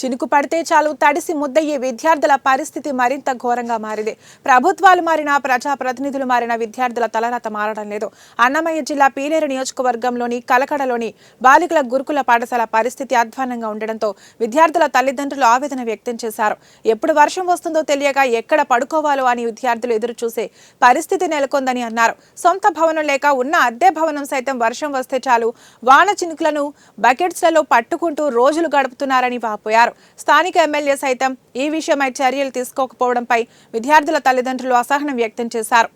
చినుకు పడితే చాలు తడిసి ముద్దయ్యే విద్యార్థుల పరిస్థితి మరింత ఘోరంగా మారింది. ప్రభుత్వాలు మారినా, ప్రజాప్రతినిధులు మారినా విద్యార్థుల తలరాత మారడం లేదు. అన్నమయ్య జిల్లా పీలేరు నియోజకవర్గంలోని కలకడలోని బాలికల గురుకుల పాఠశాల పరిస్థితి అధ్వాన్నంగా ఉండడంతో విద్యార్థుల తల్లిదండ్రులు ఆవేదన వ్యక్తం చేశారు. ఎప్పుడు వర్షం వస్తుందో తెలియక ఎక్కడ పడుకోవాలో అని విద్యార్థులు ఎదురు చూసే పరిస్థితి నెలకొందని అన్నారు. సొంత భవనం లేక ఉన్న అద్దె భవనం సైతం వర్షం వస్తే చాలు వాన చినుకులను బకెట్స్లలో పట్టుకుంటూ రోజులు గడుపుతున్నారని వాపోయారు. స్థానిక ఎమ్మెల్యే సైతం ఈ విషయమై చర్యలు తీసుకోకపోవడంపై విద్యార్థుల తల్లిదండ్రులు అసహనం వ్యక్తం చేశారు.